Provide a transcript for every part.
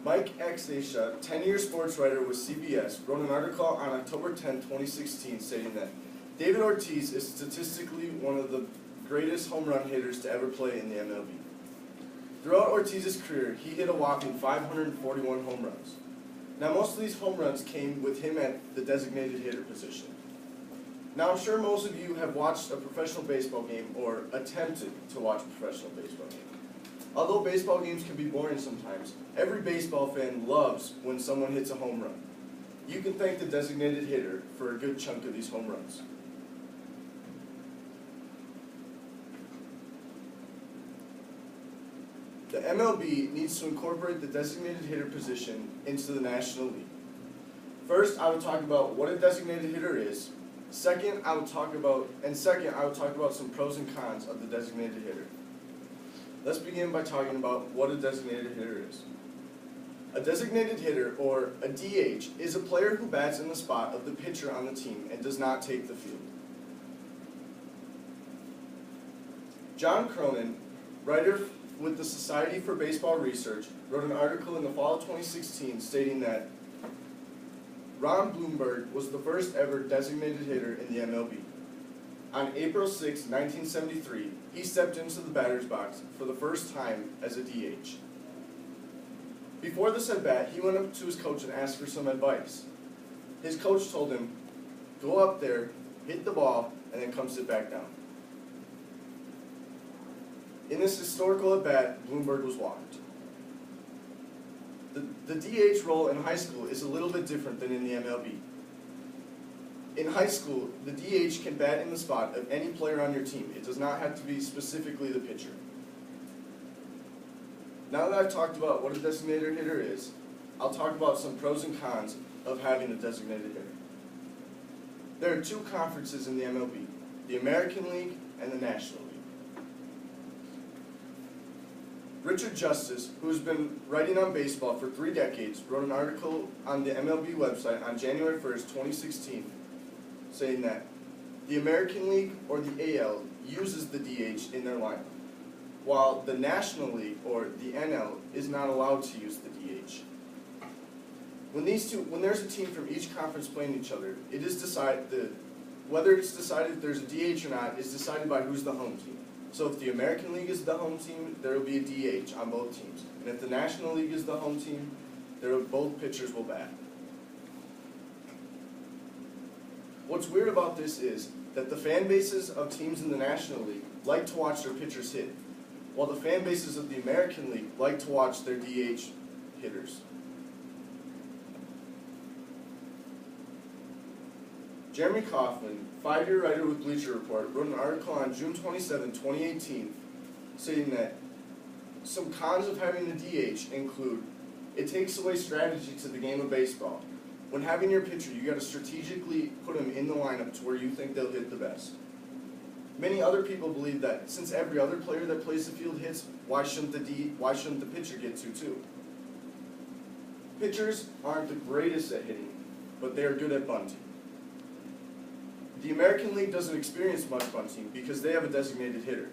ex2, 10-year sports writer with CBS, wrote an article on October 10, 2016, stating that David Ortiz is statistically one of the greatest home run hitters to ever play in the MLB. Throughout Ortiz's career, he hit a whopping 541 home runs. Now, most of these home runs came with him at the designated hitter position. Now, I'm sure most of you have watched a professional baseball game or attempted to watch a professional baseball game. Although baseball games can be boring sometimes, every baseball fan loves when someone hits a home run. You can thank the designated hitter for a good chunk of these home runs. The MLB needs to incorporate the designated hitter position into the National League. First, I will talk about what a designated hitter is. Second, I will talk about some pros and cons of the designated hitter. Let's begin by talking about what a designated hitter is. A designated hitter, or a DH, is a player who bats in the spot of the pitcher on the team and does not take the field. John Cronin, writer with the Society for Baseball Research, wrote an article in the fall of 2016 stating that Ron Blomberg was the first ever designated hitter in the MLB. On April 6, 1973, he stepped into the batter's box for the first time as a DH. Before this at-bat, he went up to his coach and asked for some advice. His coach told him, "Go up there, hit the ball, and then come sit back down." In this historical at-bat, Blomberg was walked. The DH role in high school is a little bit different than in the MLB. In high school, the DH can bat in the spot of any player on your team. It does not have to be specifically the pitcher. Now that I've talked about what a designated hitter is, I'll talk about some pros and cons of having a designated hitter. There are two conferences in the MLB, the American League and the National League. Richard Justice, who has been writing on baseball for 3 decades, wrote an article on the MLB website on January 1st, 2016, saying that the American League, or the AL, uses the DH in their lineup, while the National League, or the NL, is not allowed to use the DH. When there's a team from each conference playing each other, it is whether it's decided there's a DH or not is decided by who's the home team. So if the American League is the home team, there will be a DH on both teams. And if the National League is the home team, both pitchers will bat. What's weird about this is that the fan bases of teams in the National League like to watch their pitchers hit, while the fan bases of the American League like to watch their DH hitters. Jeremy Kaufman, 5-year writer with Bleacher Report, wrote an article on June 27, 2018, stating that some cons of having the DH include it takes away strategy to the game of baseball. When having your pitcher, you got to strategically put him in the lineup to where you think they'll hit the best. Many other people believe that since every other player that plays the field hits, why shouldn't the pitcher get to too? Pitchers aren't the greatest at hitting, but they are good at bunting. The American League doesn't experience much bunting because they have a designated hitter.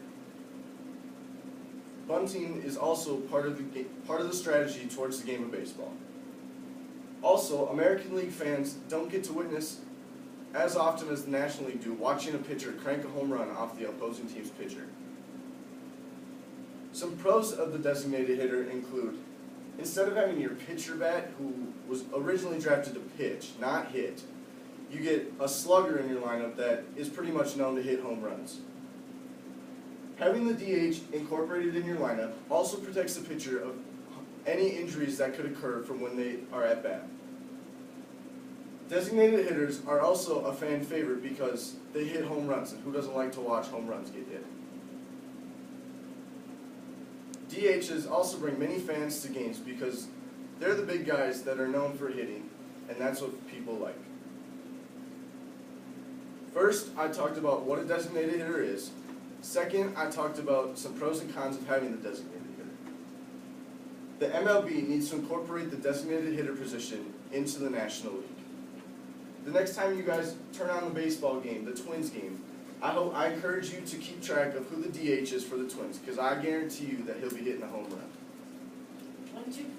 Bunting is also part of the strategy towards the game of baseball. Also, American League fans don't get to witness as often as the National League do watching a pitcher crank a home run off the opposing team's pitcher. Some pros of the designated hitter include, instead of having your pitcher bat, who was originally drafted to pitch, not hit, you get a slugger in your lineup that is pretty much known to hit home runs. Having the DH incorporated in your lineup also protects the pitcher of any injuries that could occur from when they are at bat. Designated hitters are also a fan favorite because they hit home runs, and who doesn't like to watch home runs get hit? DHs also bring many fans to games because they're the big guys that are known for hitting, and that's what people like. First, I talked about what a designated hitter is. Second, I talked about some pros and cons of having the designated hitter. The MLB needs to incorporate the designated hitter position into the National League. The next time you guys turn on the baseball game, the Twins game, I encourage you to keep track of who the DH is for the Twins, because I guarantee you that he'll be hitting a home run. 1-2